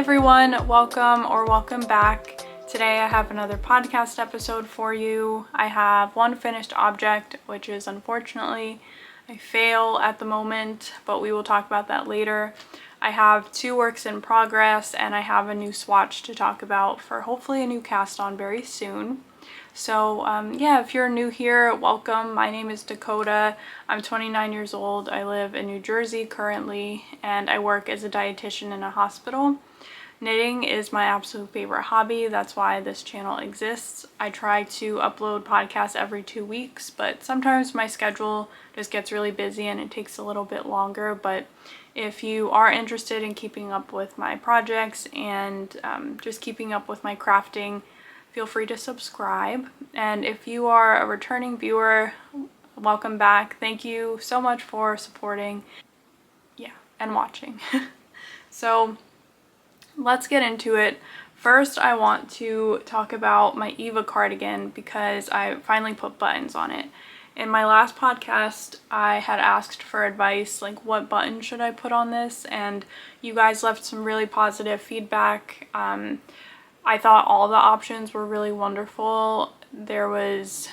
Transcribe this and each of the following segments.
everyone, welcome back. Today I have another podcast episode for you. I have one finished object, which is unfortunately a fail at the moment, but we will talk about that later. I have two works in progress, and I have a new swatch to talk about for hopefully a new cast on very soon. So yeah, if you're new here, welcome. My name is Dakota. I'm 29 years old. I live in New Jersey currently, and I work as a dietitian in a hospital. Knitting is my absolute favorite hobby. That's why this channel exists. I try to upload podcasts every 2 weeks, but sometimes my schedule just gets really busy and it takes a little bit longer. But if you are interested in keeping up with my projects and just keeping up with my crafting, feel free to subscribe. And if you are a returning viewer, welcome back. Thank you so much for supporting, and watching. So let's get into it. First, I want to talk about my Evie cardigan because I finally put buttons on it. In my last podcast, I had asked for advice, like what button should I put on this, and you guys left some really positive feedback. I thought all the options were really wonderful. There was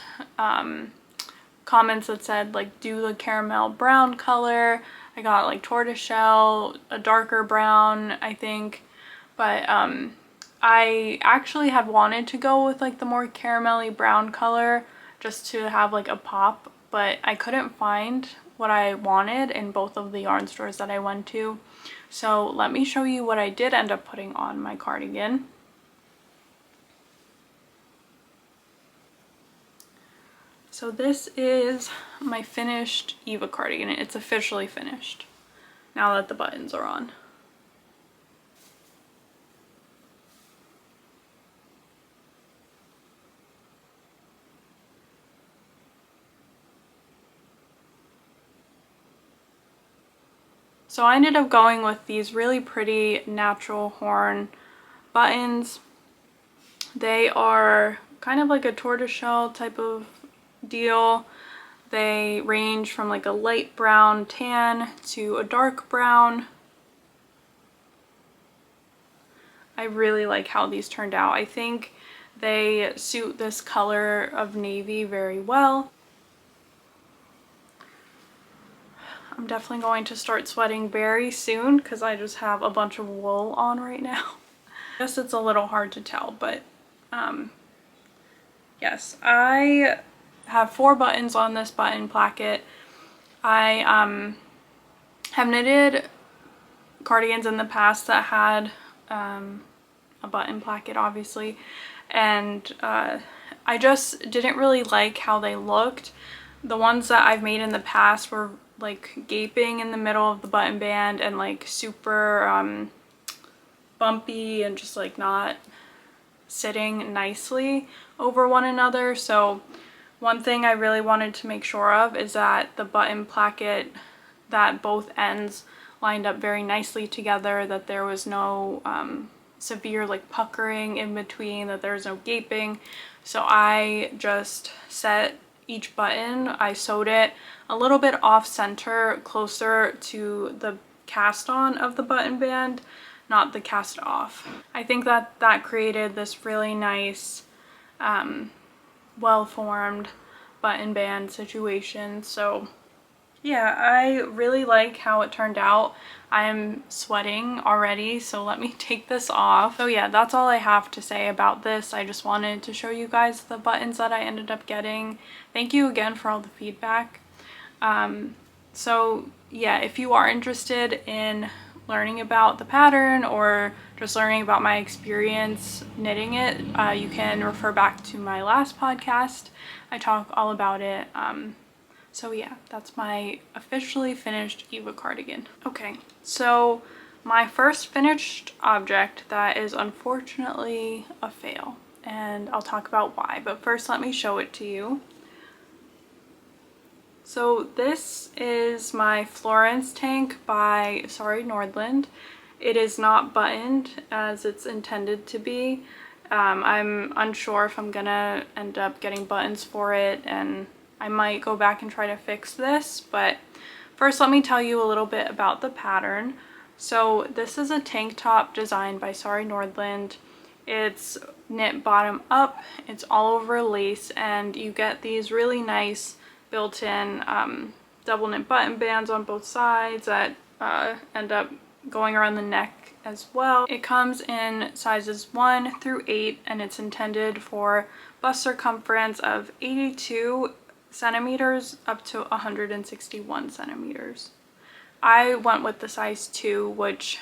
comments that said like do the caramel brown color. I got like tortoiseshell, a darker brown, I think. But I actually had wanted to go with like the more caramelly brown color just to have like a pop, but I couldn't find what I wanted in both of the yarn stores that I went to. So let me show you what I did end up putting on my cardigan. So this is my finished Evie cardigan. It's officially finished now that the buttons are on. So I ended up going with these really pretty natural horn buttons. They are kind of like a tortoiseshell type of deal. They range from like a light brown tan to a dark brown. I really like how these turned out. I think they suit this color of navy very well. I'm definitely going to start sweating very soon because I just have a bunch of wool on right now. I guess it's a little hard to tell, but yes, I have 4 buttons on this button placket. I have knitted cardigans in the past that had a button placket, obviously, and I just didn't really like how they looked. The ones that I've made in the past were like gaping in the middle of the button band and like super bumpy and just like not sitting nicely over one another. So one thing I really wanted to make sure of is that the button placket, that both ends lined up very nicely together, that there was no severe like puckering in between, that there was no gaping. So I just set each button, I sewed it a little bit off center closer to the cast on of the button band, not the cast off. I think that that created this really nice well-formed button band situation. So yeah, I really like how it turned out. I'm sweating already, so let me take this off. So yeah, that's all I have to say about this. I just wanted to show you guys the buttons that I ended up getting. Thank you again for all the feedback. So yeah, if you are interested in learning about the pattern or just learning about my experience knitting it, you can refer back to my last podcast. I talk all about it. So yeah, that's my officially finished Evie cardigan. Okay, so my first finished object that is unfortunately a fail, and I'll talk about why, but first let me show it to you. So this is my Florence Tank by Nordland. It is not buttoned as it's intended to be. I'm unsure if I'm gonna end up getting buttons for it, and I might go back and try to fix this, but first let me tell you a little bit about the pattern. So this is a tank top designed by Sari Nordland. It's knit bottom up, it's all over lace, and you get these really nice built-in double knit button bands on both sides that end up going around the neck as well. It comes in sizes 1 through 8, and it's intended for bust circumference of 82 centimeters up to 161 centimeters. I went with the size 2, which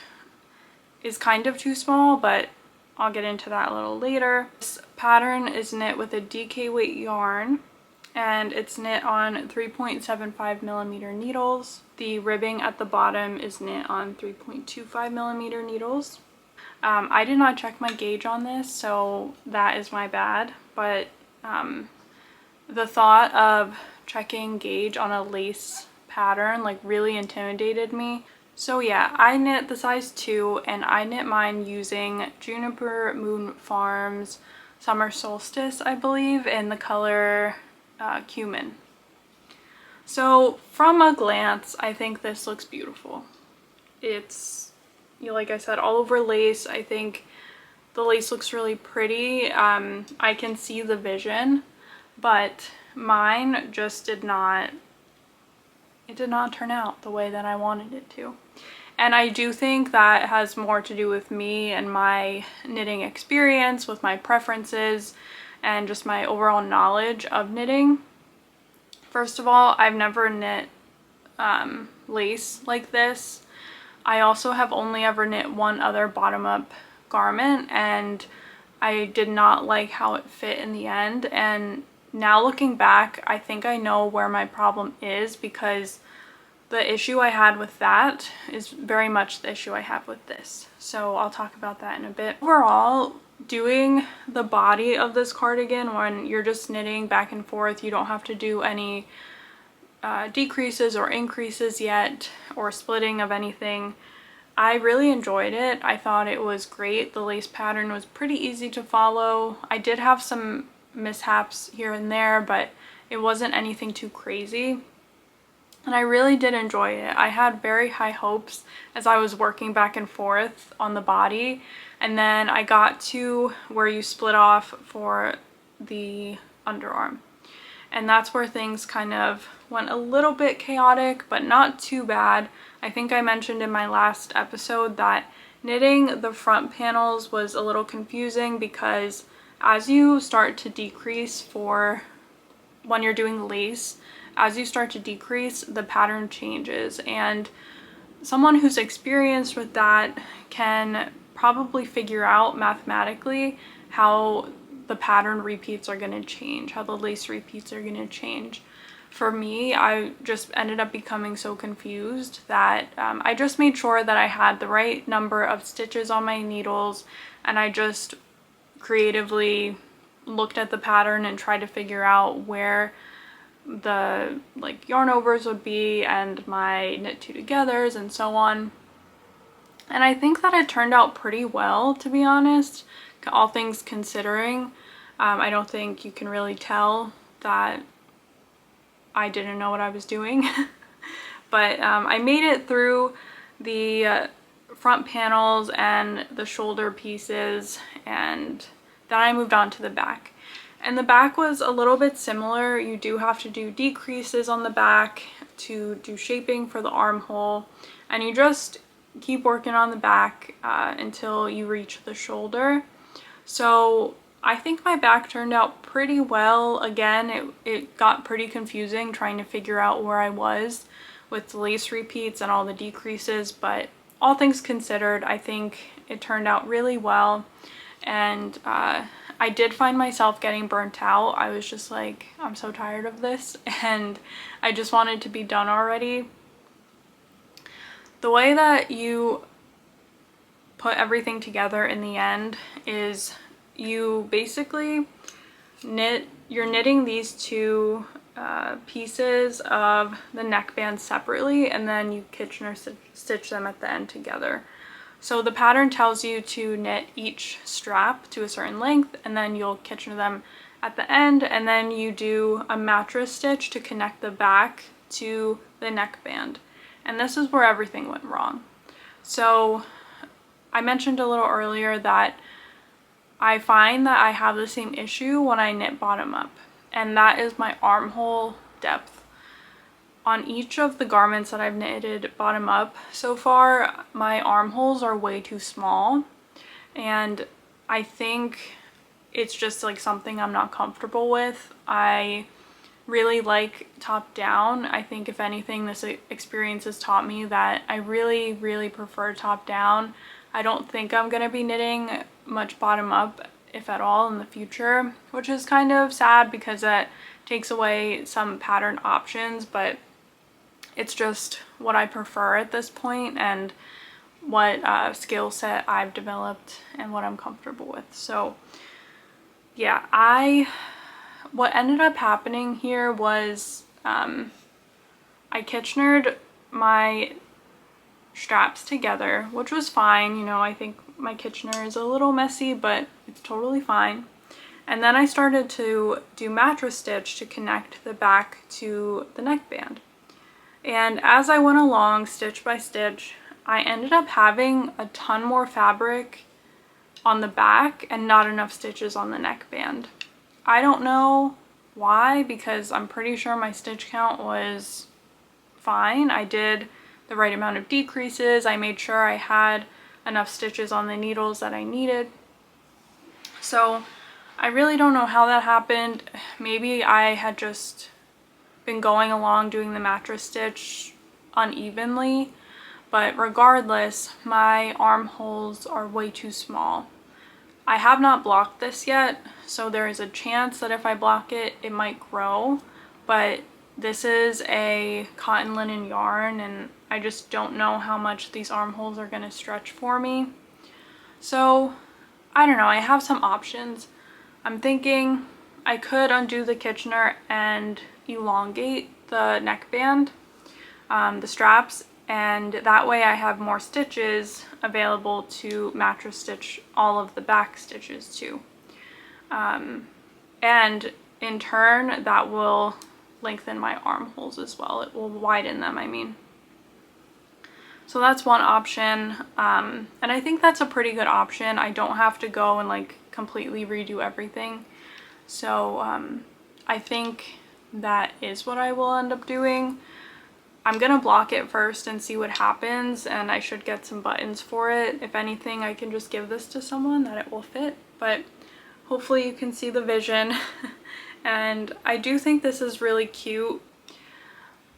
is kind of too small, but I'll get into that a little later. This pattern is knit with a DK weight yarn, and it's knit on 3.75 millimeter needles. The ribbing at the bottom is knit on 3.25 millimeter needles. I did not check my gauge on this, so that is my bad, but the thought of checking gauge on a lace pattern like really intimidated me. So yeah, I knit the size 2, and I knit mine using Juniper Moon Farms Summer Solstice, I believe, in the color Cumin. So from a glance, I think this looks beautiful. It's, like I said, all over lace. I think the lace looks really pretty. I can see the vision, but mine just did not turn out the way that I wanted it to. And I do think that has more to do with me and my knitting experience, with my preferences, and just my overall knowledge of knitting. First of all, I've never knit lace like this. I also have only ever knit one other bottom-up garment, and I did not like how it fit in the end. And now looking back, I think I know where my problem is, because the issue I had with that is very much the issue I have with this. So I'll talk about that in a bit. Overall, doing the body of this cardigan, when you're just knitting back and forth, you don't have to do any decreases or increases yet, or splitting of anything. I really enjoyed it. I thought it was great. The lace pattern was pretty easy to follow. I did have some mishaps here and there, but it wasn't anything too crazy. And I really did enjoy it. I had very high hopes as I was working back and forth on the body, and then I got to where you split off for the underarm. And that's where things kind of went a little bit chaotic, but not too bad. I think I mentioned in my last episode that knitting the front panels was a little confusing, because as you start to decrease for when you're doing lace, as you start to decrease, the pattern changes, and someone who's experienced with that can probably figure out mathematically how the pattern repeats are going to change, how the lace repeats are going to change. For me, I just ended up becoming so confused that I just made sure that I had the right number of stitches on my needles, and I just creatively looked at the pattern and tried to figure out where the yarn overs would be and my knit two togethers and so on. And I think that it turned out pretty well, to be honest, all things considering. I don't think you can really tell that I didn't know what I was doing. But I made it through the front panels and the shoulder pieces, and then I moved on to the back. And the back was a little bit similar. You do have to do decreases on the back to do shaping for the armhole, and you just keep working on the back until you reach the shoulder. So I think my back turned out pretty well. Again, it got pretty confusing trying to figure out where I was with the lace repeats and all the decreases, but all things considered, I think it turned out really well. And I did find myself getting burnt out. I was just like, I'm so tired of this, and I just wanted to be done already. The way that you put everything together in the end is you basically you're knitting these two pieces of the neckband separately, and then you Kitchener stitch them at the end together. So the pattern tells you to knit each strap to a certain length, and then you'll Kitchener them at the end, and then you do a mattress stitch to connect the back to the neckband. And this is where everything went wrong. So I mentioned a little earlier that I find that I have the same issue when I knit bottom up, and that is my armhole depth. On each of the garments that I've knitted bottom up so far, my armholes are way too small, and I think it's just like something I'm not comfortable with. I really like top down. I think if anything, this experience has taught me that I really prefer top down. I don't think I'm gonna be knitting much bottom up, if at all, in the future, which is kind of sad because that takes away some pattern options, but it's just what I prefer at this point and what skill set I've developed and what I'm comfortable with. So yeah, what ended up happening here was I Kitchenered my straps together, which was fine. You know, I think my Kitchener is a little messy, but it's totally fine. And then I started to do mattress stitch to connect the back to the neckband. And as I went along, stitch by stitch, I ended up having a ton more fabric on the back and not enough stitches on the neckband. I don't know why, because I'm pretty sure my stitch count was fine. I did the right amount of decreases. I made sure I had enough stitches on the needles that I needed. So I really don't know how that happened. Maybe I had just been going along doing the mattress stitch unevenly, but regardless, my armholes are way too small. I have not blocked this yet, so there is a chance that if I block it, it might grow, but this is a cotton linen yarn and I just don't know how much these armholes are going to stretch for me. So I don't know, I have some options. I'm thinking I could undo the Kitchener and elongate the neckband, the straps, and that way I have more stitches available to mattress stitch all of the back stitches too. And in turn, that will lengthen my armholes as well. It will widen them, I mean. So that's one option, and I think that's a pretty good option. I don't have to go and like completely redo everything. So I think that is what I will end up doing. I'm gonna block it first and see what happens, and I should get some buttons for it. If anything, I can just give this to someone that it will fit, but hopefully you can see the vision. And I do think this is really cute.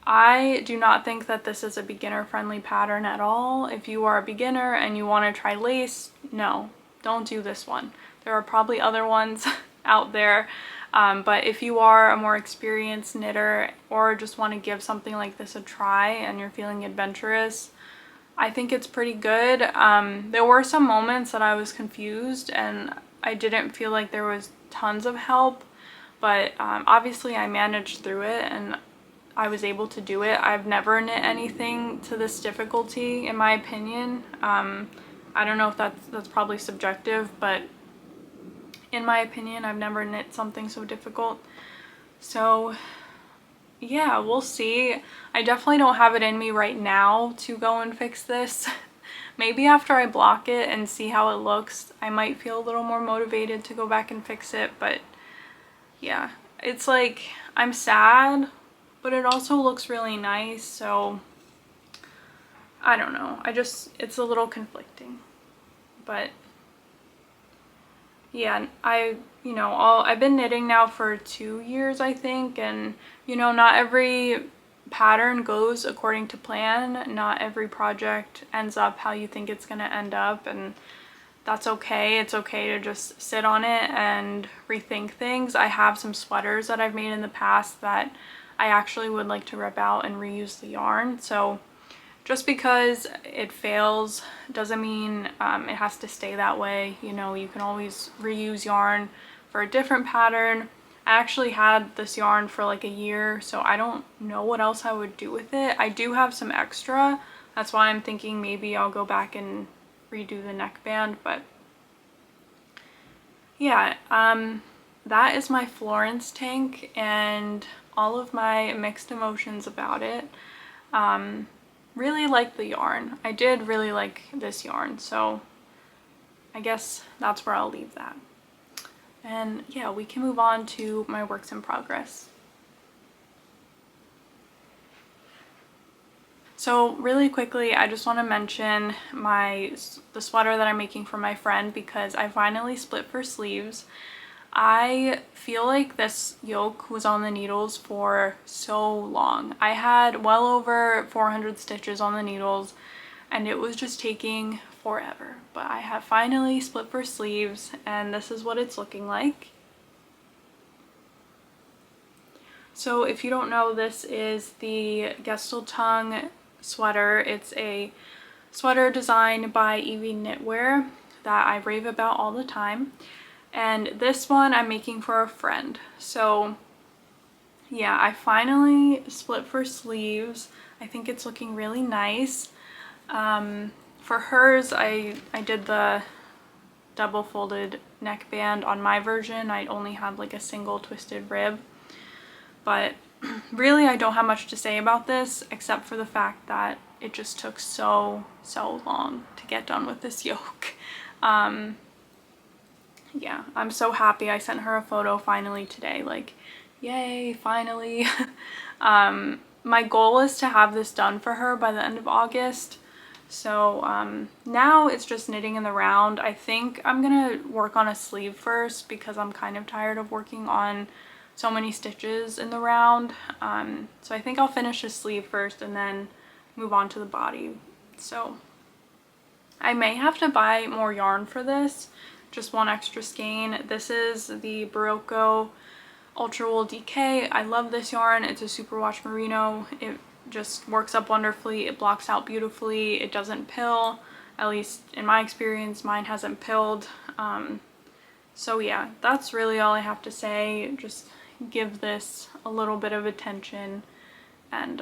I do not think that this is a beginner friendly pattern at all. If you are a beginner and you want to try lace, no, don't do this one. There are probably other ones out there. But if you are a more experienced knitter or just want to give something like this a try and you're feeling adventurous, I think it's pretty good. There were some moments that I was confused and I didn't feel like there was tons of help, but obviously I managed through it and I was able to do it. I've never knit anything to this difficulty, in my opinion. I don't know if that's probably subjective, but in my opinion, I've never knit something so difficult. So yeah, we'll see. I definitely don't have it in me right now to go and fix this. Maybe after I block it and see how it looks, I might feel a little more motivated to go back and fix it. But yeah, it's like, I'm sad, but it also looks really nice. So I don't know. It's a little conflicting, but yeah, I've been knitting now for 2 years, I think, and not every pattern goes according to plan. Not every project ends up how you think it's gonna end up, and that's okay. It's okay to just sit on it and rethink things. I have some sweaters that I've made in the past that I actually would like to rip out and reuse the yarn. So just because it fails doesn't mean it has to stay that way. You can always reuse yarn for a different pattern. I actually had this yarn for like a year, so I don't know what else I would do with it. I do have some extra. That's why I'm thinking maybe I'll go back and redo the neckband, but yeah, that is my Florence tank and all of my mixed emotions about it. really like the yarn. I did really like this yarn, so I guess that's where I'll leave that. And yeah, we can move on to my works in progress. So really quickly, I just want to mention the sweater that I'm making for my friend, because I finally split for sleeves. I feel like this yoke was on the needles for so long. I had well over 400 stitches on the needles and it was just taking forever. But I have finally split for sleeves and this is what it's looking like. So if you don't know, this is the Gestaltung sweater. It's a sweater designed by Evie Knitwear that I rave about all the time. And this one I'm making for a friend. So yeah, I finally split for sleeves. I think it's looking really nice. For hers, I did the double folded neckband on my version. I only had like a single twisted rib. But really I don't have much to say about this except for the fact that it just took so long to get done with this yoke. Yeah, I'm so happy. I sent her a photo finally today, like, yay, finally. My goal is to have this done for her by the end of August. So now it's just knitting in the round. I think I'm gonna work on a sleeve first because I'm kind of tired of working on so many stitches in the round. So I think I'll finish the sleeve first and then move on to the body. So I may have to buy more yarn for this, just one extra skein. This is the Barocco Ultra Wool DK. I love this yarn. It's a superwash merino. It just works up wonderfully. It blocks out beautifully. It doesn't pill. At least in my experience, mine hasn't pilled. So yeah, that's really all I have to say. Just give this a little bit of attention and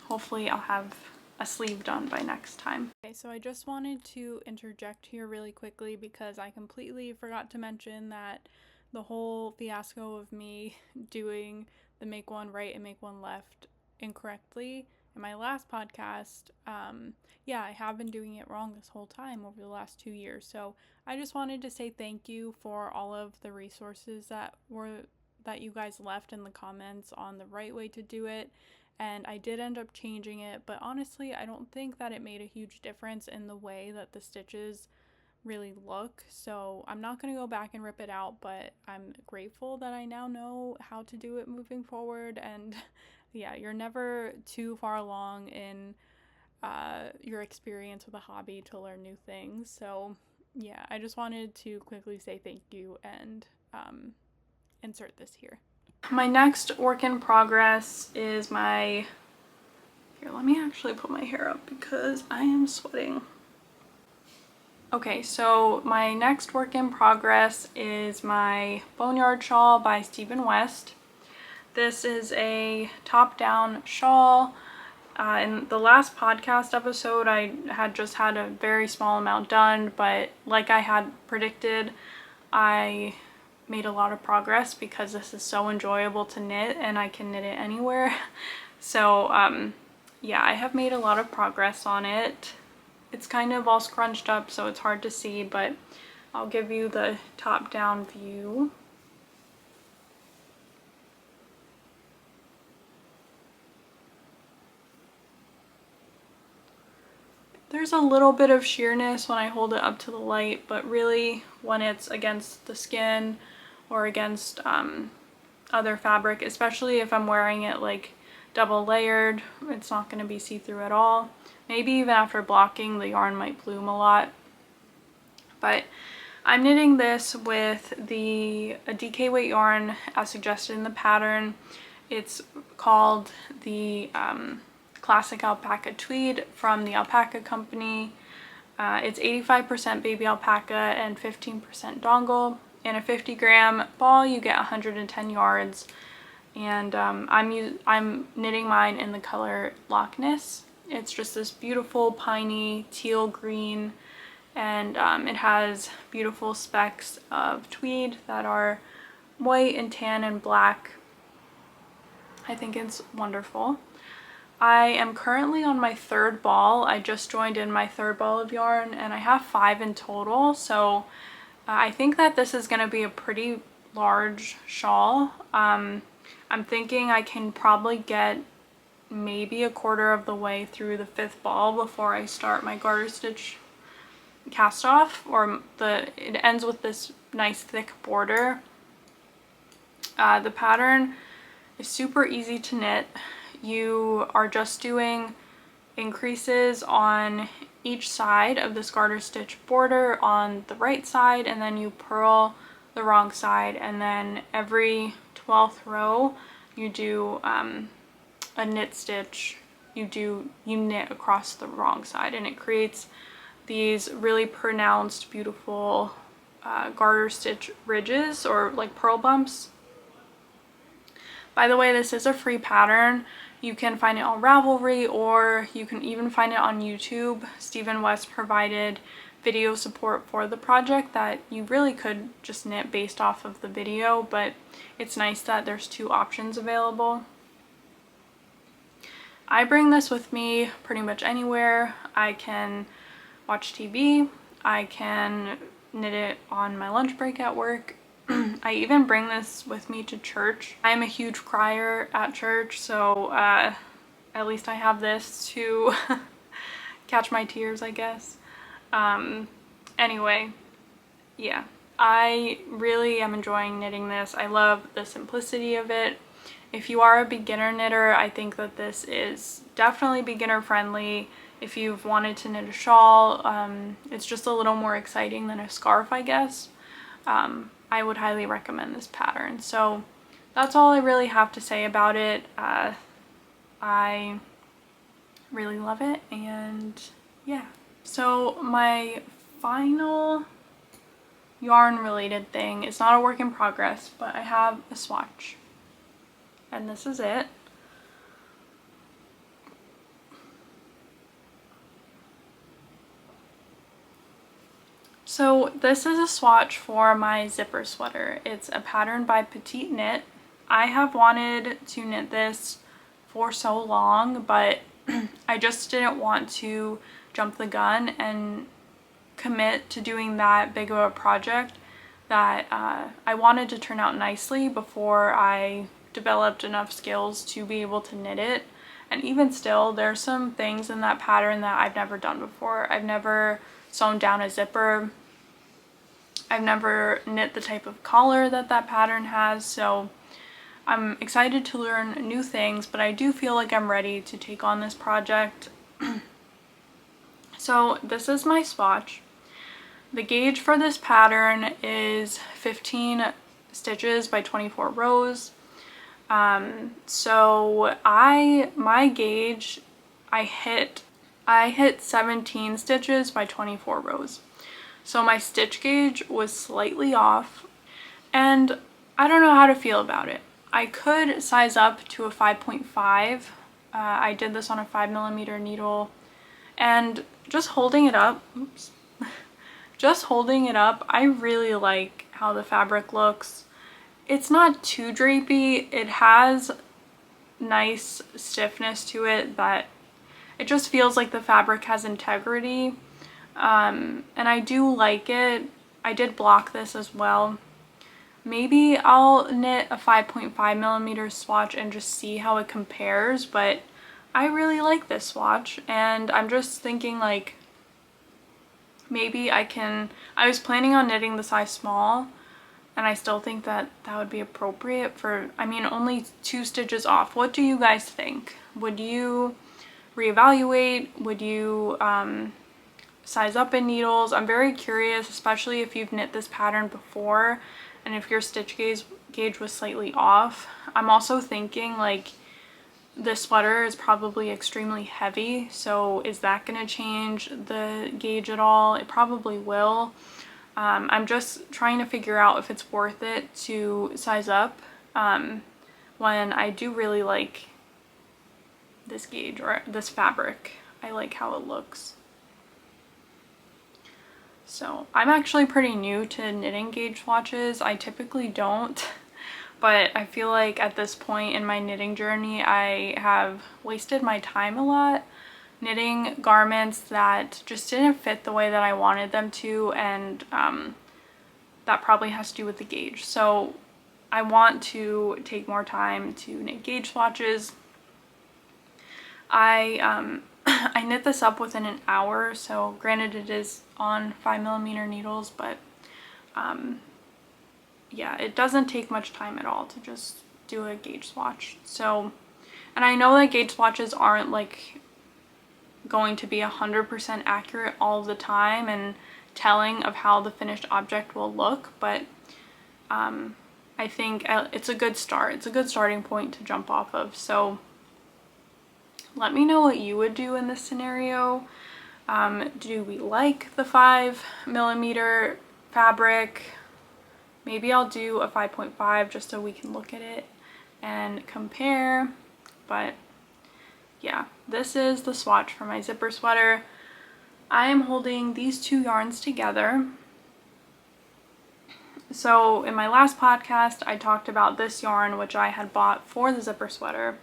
hopefully I'll have a sleeve done by next time. Okay, so I just wanted to interject here really quickly because I completely forgot to mention that the whole fiasco of me doing the make one right and make one left incorrectly in my last podcast, yeah, I have been doing it wrong this whole time over the last 2 years. So I just wanted to say thank you for all of the resources that you guys left in the comments on the right way to do it. And I did end up changing it, but honestly, I don't think that it made a huge difference in the way that the stitches really look. So I'm not going to go back and rip it out, but I'm grateful that I now know how to do it moving forward. And yeah, you're never too far along in your experience with a hobby to learn new things. So yeah, I just wanted to quickly say thank you and insert this here. My next work in progress is here, let me actually put my hair up because I am sweating. Okay, so my next work in progress is my Boneyard shawl by Stephen West. This is a top-down shawl. In the last podcast episode, I had just had a very small amount done, but like I had predicted, I made a lot of progress because this is so enjoyable to knit and I can knit it anywhere. So yeah, I have made a lot of progress on it. It's kind of all scrunched up so it's hard to see, but I'll give you the top-down view. There's a little bit of sheerness when I hold it up to the light, but really when it's against the skin or against other fabric, especially if I'm wearing it like double layered, it's not going to be see-through at all. Maybe even after blocking, the yarn might bloom a lot. But I'm knitting this with a DK weight yarn as suggested in the pattern. It's called the Classic Alpaca Tweed from the Alpaca Company. It's 85% baby alpaca and 15% dongle. In a 50-gram ball, you get 110 yards. And I'm knitting mine in the color Loch Ness. It's just this beautiful piney teal green, and it has beautiful specks of tweed that are white and tan and black. I think it's wonderful. I am currently on my 3rd ball. I just joined in my 3rd ball of yarn, and I have 5 in total, so I think that this is going to be a pretty large shawl. I'm thinking I can probably get maybe a quarter of the way through the 5th ball before I start my garter stitch cast off, or it ends with this nice thick border. The pattern is super easy to knit. You are just doing increases on each side of this garter stitch border on the right side, and then you purl the wrong side, and then every 12th row you do a knit stitch. You knit across the wrong side, and it creates these really pronounced, beautiful garter stitch ridges, or like purl bumps. By the way, this is a free pattern. You can find it on Ravelry, or you can even find it on YouTube. Stephen West provided video support for the project that you really could just knit based off of the video, but it's nice that there's 2 options available. I bring this with me pretty much anywhere. I can watch TV, I can knit it on my lunch break at work. I even bring this with me to church. I'm a huge crier at church, so at least I have this to catch my tears, I guess. Anyway, yeah, I really am enjoying knitting this. I love the simplicity of it. If you are a beginner knitter, I think that this is definitely beginner friendly. If you've wanted to knit a shawl, it's just a little more exciting than a scarf, I guess. I would highly recommend this pattern. So that's all I really have to say about it. I really love it, and yeah. So my final yarn related thing is not a work in progress, but I have a swatch, and this is it. So this is a swatch for my zipper sweater. It's a pattern by Petite Knit. I have wanted to knit this for so long, but I just didn't want to jump the gun and commit to doing that big of a project that I wanted to turn out nicely before I developed enough skills to be able to knit it. And even still, there's some things in that pattern that I've never done before. I've never sewn down a zipper. I've never knit the type of collar that that pattern has, so I'm excited to learn new things, but I do feel like I'm ready to take on this project. So this is my swatch. The gauge for this pattern is 15 stitches by 24 rows. So my gauge, I hit 17 stitches by 24 rows. So my stitch gauge was slightly off, and I don't know how to feel about it. I could size up to a 5.5. I did this on a 5mm needle, and just holding it up, I really like how the fabric looks. It's not too drapey. It has nice stiffness to it that it just feels like the fabric has integrity. And I do like it. I did block this as well. Maybe I'll knit a 5.5mm swatch and just see how it compares, but I really like this swatch, and I'm just thinking like maybe I was planning on knitting the size small, and I still think that that would be appropriate for, I mean, only 2 stitches off. What do you guys think? Would you reevaluate? Would you size up in needles? I'm very curious, especially if you've knit this pattern before and if your stitch gauge was slightly off. I'm also thinking like this sweater is probably extremely heavy, so is that going to change the gauge at all? It probably will. I'm just trying to figure out if it's worth it to size up when I do really like this gauge or this fabric. I like how it looks. So I'm actually pretty new to knitting gauge swatches. I typically don't but I feel like at this point in my knitting journey, I have wasted my time a lot knitting garments that just didn't fit the way that I wanted them to, and that probably has to do with the gauge. So I want to take more time to knit gauge swatches. I I knit this up within an hour, so granted it is on 5mm needles, but yeah, it doesn't take much time at all to just do a gauge swatch. So, and I know that gauge swatches aren't like going to be 100% accurate all the time and telling of how the finished object will look, but I think it's a good start. It's a good starting point to jump off of. So let me know what you would do in this scenario. Do we like the 5mm fabric? Maybe I'll do a 5.5 just so we can look at it and compare. But yeah, this is the swatch for my zipper sweater. I am holding these two yarns together. So in my last podcast, I talked about this yarn, which I had bought for the zipper sweater,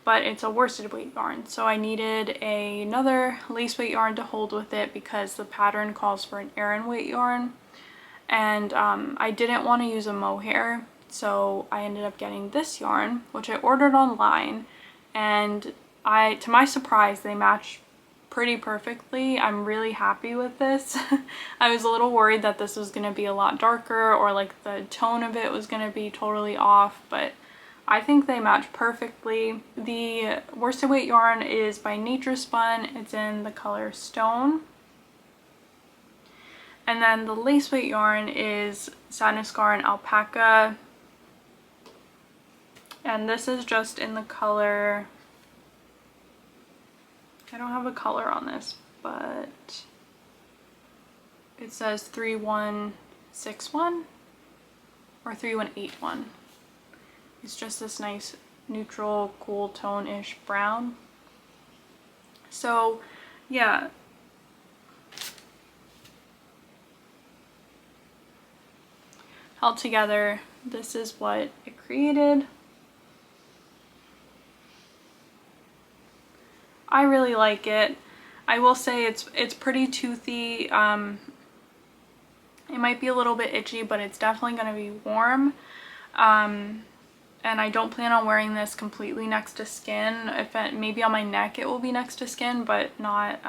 but it's a worsted weight yarn. So I needed another lace weight yarn to hold with it because the pattern calls for an Aran weight yarn. And I didn't want to use a mohair, so I ended up getting this yarn, which I ordered online, and to my surprise, they match pretty perfectly. I'm really happy with this. I was a little worried that this was going to be a lot darker, or like the tone of it was going to be totally off, but I think they match perfectly. The worsted weight yarn is by Nature Spun. It's in the color Stone. And then the lace weight yarn is Satin Scar and Alpaca. And this is just in the color, I don't have a color on this, but it says 3161 or 3181. It's just this nice neutral, cool tone-ish brown. So yeah. Held together, this is what it created. I really like it. I will say it's pretty toothy. It might be a little bit itchy, but it's definitely going to be warm. And I don't plan on wearing this completely next to skin. Maybe on my neck it will be next to skin, but not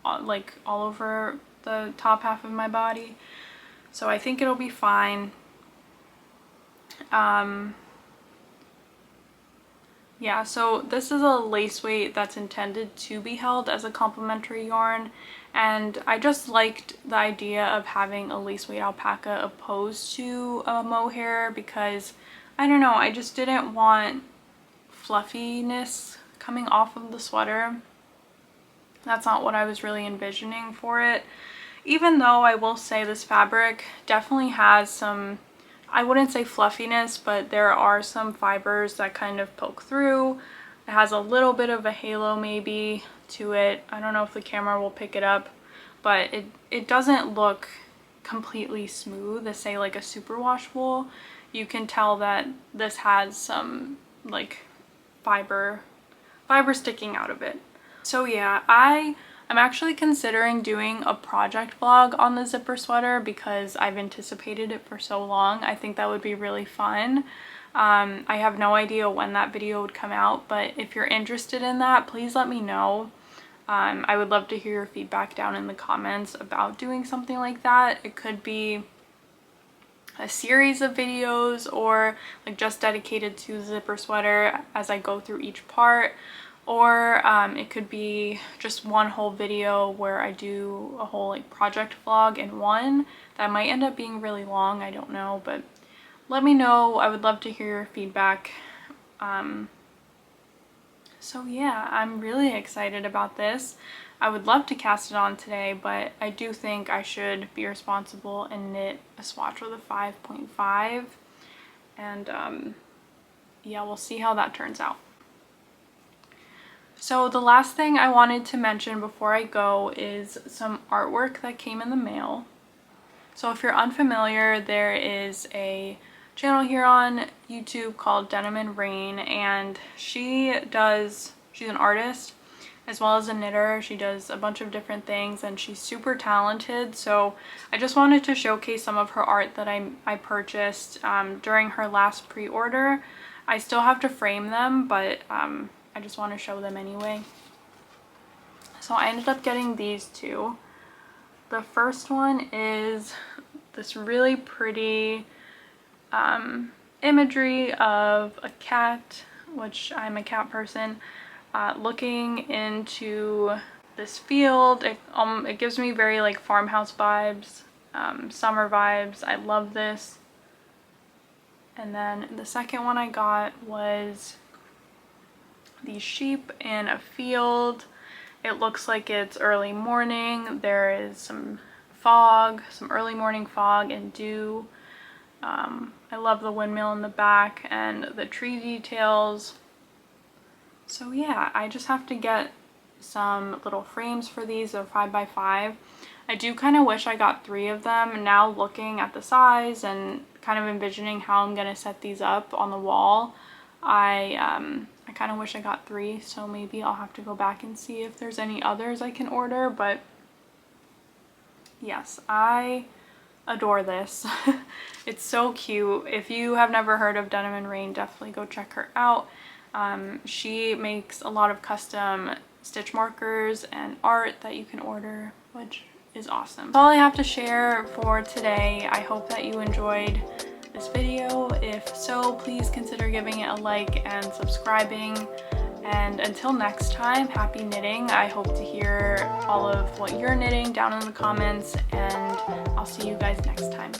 like all over the top half of my body. So I think it'll be fine. Yeah, so this is a lace weight that's intended to be held as a complementary yarn, and I just liked the idea of having a lace weight alpaca opposed to a mohair because, I don't know, I just didn't want fluffiness coming off of the sweater. That's not what I was really envisioning for it. Even though I will say this fabric definitely has some, I wouldn't say fluffiness, but there are some fibers that kind of poke through. It has a little bit of a halo maybe to it. I don't know if the camera will pick it up, but it doesn't look completely smooth as say like a superwash wool. You can tell that this has some like fiber sticking out of it. So yeah, I'm actually considering doing a project vlog on the zipper sweater because I've anticipated it for so long. I think that would be really fun. I have no idea when that video would come out, but if you're interested in that, please let me know. I would love to hear your feedback down in the comments about doing something like that. It could be a series of videos or like just dedicated to the zipper sweater as I go through each part. Or it could be just one whole video where I do a whole like project vlog in one. That might end up being really long, I don't know, but let me know. I would love to hear your feedback. So yeah, I'm really excited about this. I would love to cast it on today, but I do think I should be responsible and knit a swatch with a 5.5. And yeah, we'll see how that turns out. So the last thing I wanted to mention before I go is some artwork that came in the mail. So if you're unfamiliar, there is a channel here on YouTube called Denim and Rain, and she's an artist as well as a knitter. She does a bunch of different things and she's super talented, so I just wanted to showcase some of her art that I purchased during her last pre-order. I still have to frame them, but I just want to show them anyway. So I ended up getting these two. The first one is this really pretty imagery of a cat, which I'm a cat person, looking into this field. It gives me very like farmhouse vibes, summer vibes. I love this. And then the second one I got was these sheep in a field. It looks like it's early morning. There is some fog, some early morning fog and dew. I love the windmill in the back and the tree details. So yeah, I just have to get some little frames for these. They're 5x5. I do kind of wish I got 3 of them. Now looking at the size and kind of envisioning how I'm going to set these up on the wall, I kind of wish I got 3, so maybe I'll have to go back and see if there's any others I can order. But yes, I adore this. It's so cute. If you have never heard of Denim and Rain, definitely go check her out. She makes a lot of custom stitch markers and art that you can order, which is awesome. That's all I have to share for today. I hope that you enjoyed this video. If so, please consider giving it a like and subscribing. And until next time, happy knitting. I hope to hear all of what you're knitting down in the comments, and I'll see you guys next time.